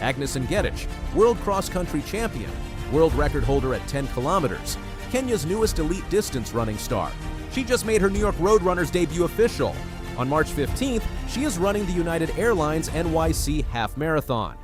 Agnes Ngetich, world cross-country champion, world record holder at 10 kilometers, Kenya's newest elite distance running star. She just made her New York Roadrunners debut official. On March 15th, she is running the United Airlines NYC half marathon.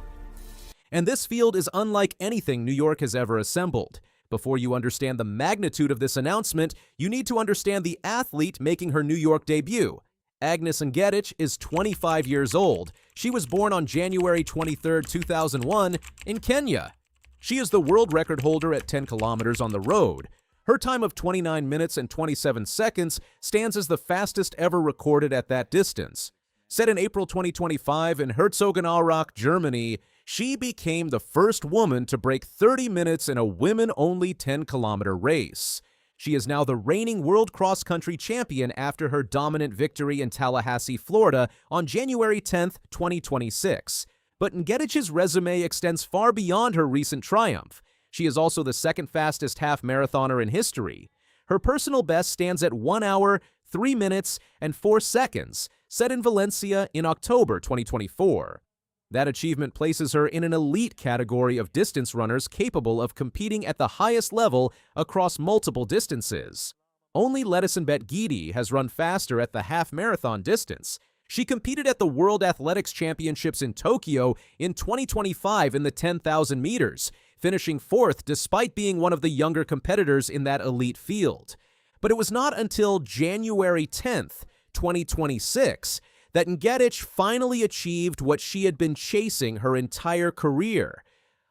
And this field is unlike anything New York has ever assembled. Before you understand the magnitude of this announcement, you need to understand the athlete making her New York debut. Agnes Ngetich is 25 years old. She was born on January 23, 2001, in Kenya. She is the world record holder at 10 kilometers on the road. Her time of 29 minutes and 27 seconds stands as the fastest ever recorded at that distance. Set in April 2025 in Herzogenaurach, Germany, she became the first woman to break 30 minutes in a women-only 10-kilometer race. She is now the reigning world cross-country champion after her dominant victory in Tallahassee, Florida on January 10, 2026. But Ngetich's resume extends far beyond her recent triumph. She is also the second fastest half-marathoner in history. Her personal best stands at 1 hour, 3 minutes, and 4 seconds, set in Valencia in October 2024. That achievement places her in an elite category of distance runners capable of competing at the highest level across multiple distances. Only Hellen Obiri has run faster at the half-marathon distance. She competed at the World Athletics Championships in Tokyo in 2025 in the 10,000 meters, finishing fourth despite being one of the younger competitors in that elite field. But it was not until January 10th, 2026, that Ngetich finally achieved what she had been chasing her entire career: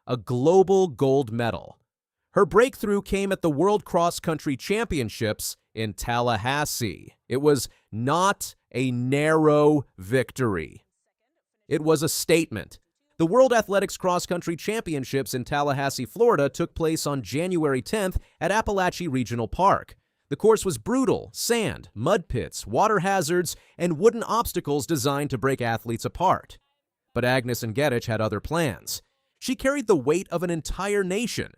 a global gold medal. Her breakthrough came at the World Cross Country Championships in Tallahassee. It was not a narrow victory. It was a statement. The World Athletics Cross Country Championships in Tallahassee, Florida took place on January 10th at Appalachia Regional Park. The course was brutal: sand, mud pits, water hazards, and wooden obstacles designed to break athletes apart. But Agnes Ngetich had other plans. She carried the weight of an entire nation.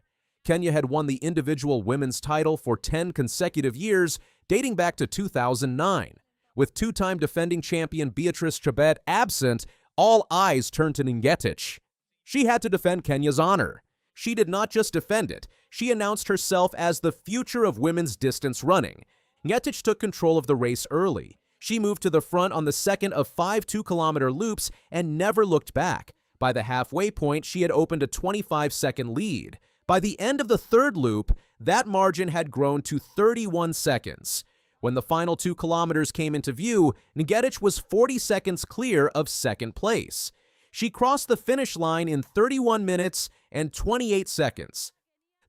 Kenya had won the individual women's title for 10 consecutive years, dating back to 2009. With two-time defending champion Beatrice Chebet absent, all eyes turned to Ngetich. She had to defend Kenya's honor. She did not just defend it, she announced herself as the future of women's distance running. Ngetich took control of the race early. She moved to the front on the second of 5 2-kilometer loops and never looked back. By the halfway point, she had opened a 25-second lead. By the end of the third loop, that margin had grown to 31 seconds. When the final 2 kilometers came into view, Ngetich was 40 seconds clear of second place. She crossed the finish line in 31 minutes and 28 seconds.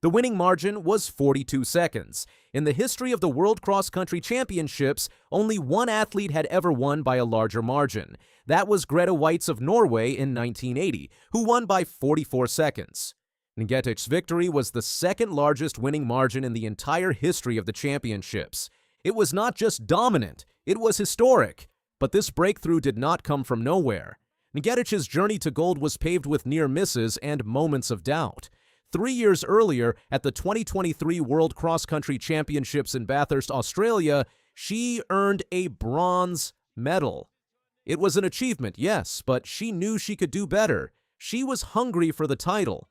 The winning margin was 42 seconds. In the history of the World Cross Country Championships, only one athlete had ever won by a larger margin. That was Grete Waitz of Norway in 1980, who won by 44 seconds. Ngetich's victory was the second largest winning margin in the entire history of the championships. It was not just dominant, it was historic. But this breakthrough did not come from nowhere. Ngetich's journey to gold was paved with near misses and moments of doubt. 3 years earlier, at the 2023 World Cross Country Championships in Bathurst, Australia, she earned a bronze medal. It was an achievement, yes, but she knew she could do better. She was hungry for the title.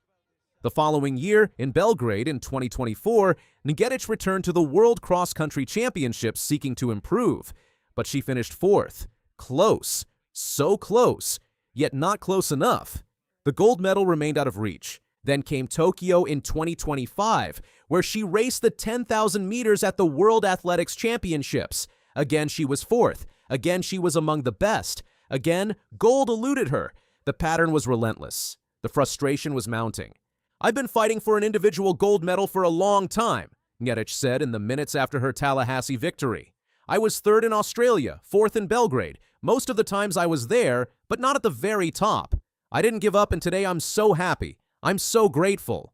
The following year, in Belgrade in 2024, Ngetich returned to the World Cross Country Championships seeking to improve. But she finished fourth. Close. So close. Yet not close enough. The gold medal remained out of reach. Then came Tokyo in 2025, where she raced the 10,000 meters at the World Athletics Championships. Again, she was fourth. Again, she was among the best. Again, gold eluded her. The pattern was relentless. The frustration was mounting. "I've been fighting for an individual gold medal for a long time," Ngetich said in the minutes after her Tallahassee victory. "I was third in Australia, fourth in Belgrade. Most of the times I was there, but not at the very top. I didn't give up, and today I'm so happy. I'm so grateful."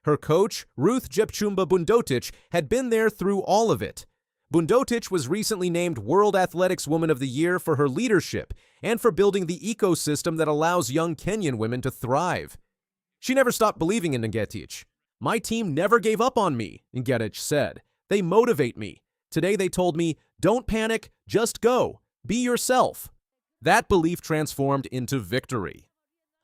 Her coach, Ruth Jepchumba Bundotic, had been there through all of it. Bundotic was recently named World Athletics Woman of the Year for her leadership and for building the ecosystem that allows young Kenyan women to thrive. She never stopped believing in Ngetich. "My team never gave up on me," Ngetich said. "They motivate me. Today they told me, don't panic, just go. Be yourself." That belief transformed into victory.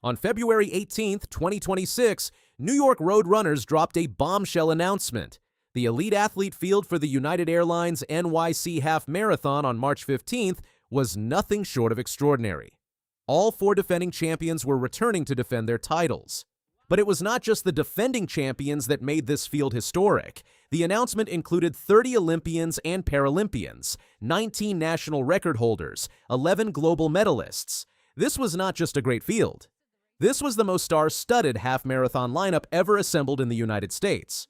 On February 18, 2026, New York road runners dropped a bombshell announcement. The elite athlete field for the United Airlines NYC Half Marathon on March 15th was nothing short of extraordinary. All 4 defending champions were returning to defend their titles. But it was not just the defending champions that made this field historic. The announcement included 30 Olympians and Paralympians, 19 national record holders, 11 global medalists. This was not just a great field. This was the most star-studded half-marathon lineup ever assembled in the United States.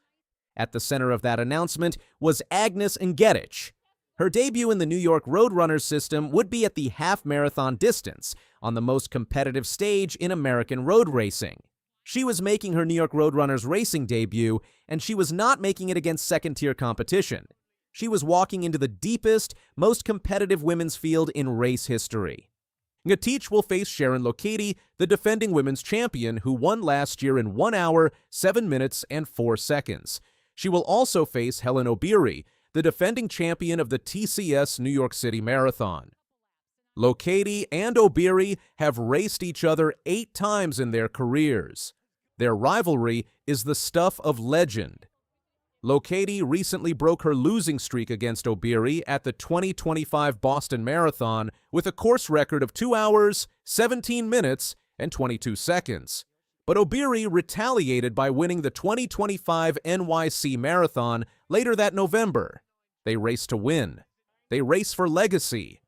At the center of that announcement was Agnes Ngetich. Her debut in the New York Roadrunners system would be at the half-marathon distance, on the most competitive stage in American road racing. She was making her New York Roadrunners racing debut, and she was not making it against second-tier competition. She was walking into the deepest, most competitive women's field in race history. Ngetich will face Sharon Lokedi, the defending women's champion who won last year in 1 hour, 7 minutes, and 4 seconds. She will also face Hellen Obiri, the defending champion of the TCS New York City Marathon. Lokedi and Obiri have raced each other 8 times in their careers. Their rivalry is the stuff of legend. Lokedi recently broke her losing streak against Obiri at the 2025 Boston Marathon with a course record of 2 hours, 17 minutes, and 22 seconds. But Obiri retaliated by winning the 2025 NYC Marathon later that November. They race to win. They race for legacy.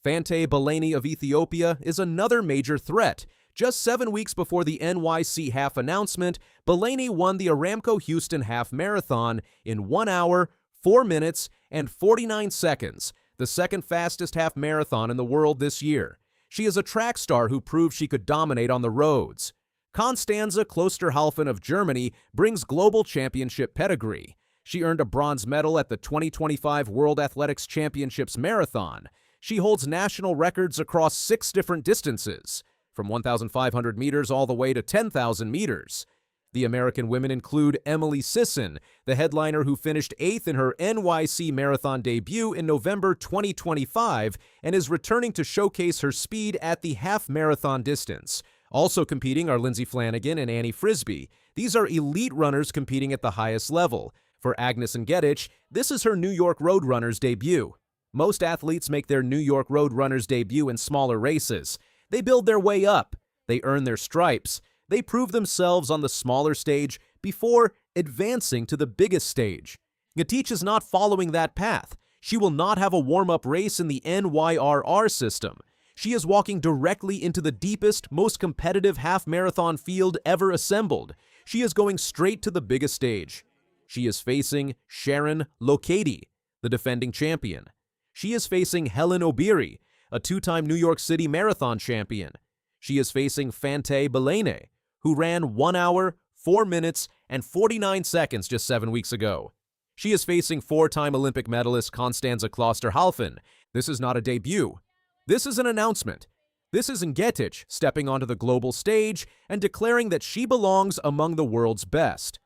Fantaye Belayneh of Ethiopia is another major threat. Just 7 weeks before the NYC half announcement, Belayneh won the Aramco Houston Half Marathon in 1 hour, 4 minutes, and 49 seconds, the second fastest half marathon in the world this year. She is a track star who proved she could dominate on the roads. Konstanze Klosterhalfen of Germany brings global championship pedigree. She earned a bronze medal at the 2025 World Athletics Championships Marathon. She holds national records across 6 different distances, from 1,500 meters all the way to 10,000 meters. The American women include Emily Sisson, the headliner who finished 8th in her NYC Marathon debut in November 2025 and is returning to showcase her speed at the half-marathon distance. Also competing are Lindsay Flanagan and Annie Frisbee. These are elite runners competing at the highest level. For Agnes Ngetich, this is her New York Roadrunners debut. Most athletes make their New York Roadrunners debut in smaller races. They build their way up. They earn their stripes. They prove themselves on the smaller stage before advancing to the biggest stage. Ngetich is not following that path. She will not have a warm-up race in the NYRR system. She is walking directly into the deepest, most competitive half-marathon field ever assembled. She is going straight to the biggest stage. She is facing Sharon Lokedi, the defending champion. She is facing Hellen Obiri, a 2-time New York City Marathon champion. She is facing Fantaye Belayneh, who ran 1 hour, 4 minutes, and 49 seconds just 7 weeks ago. She is facing 4-time Olympic medalist Konstanze Klosterhalfen. This is not a debut. This is an announcement. This is Ngetich stepping onto the global stage and declaring that she belongs among the world's best.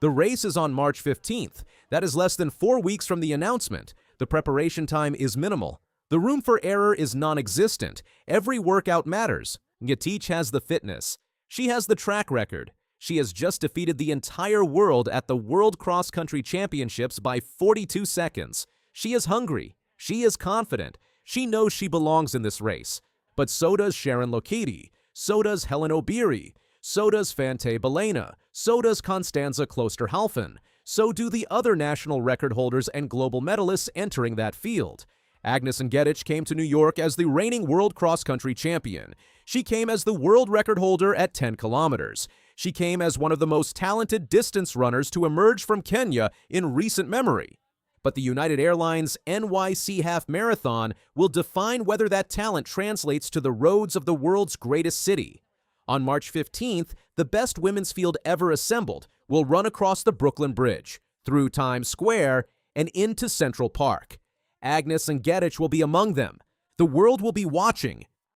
The race is on March 15th. That is less than 4 weeks from the announcement. The preparation time is minimal. The room for error is non-existent. Every workout matters. Ngetich has the fitness. She has the track record. She has just defeated the entire world at the World Cross Country Championships by 42 seconds. She is hungry. She is confident. She knows she belongs in this race. But so does Sharon Lokedi. So does Hellen Obiri. So does Fantaye Belayneh. So does Konstanze Klosterhalfen. So do the other national record holders and global medalists entering that field. Agnes Ngetich came to New York as the reigning world cross-country champion. She came as the world record holder at 10 kilometers. She came as one of the most talented distance runners to emerge from Kenya in recent memory. But the United Airlines NYC Half Marathon will define whether that talent translates to the roads of the world's greatest city. On March 15th, the best women's field ever assembled will run across the Brooklyn Bridge, through Times Square, and into Central Park. Agnes Ngetich will be among them. The world will be watching.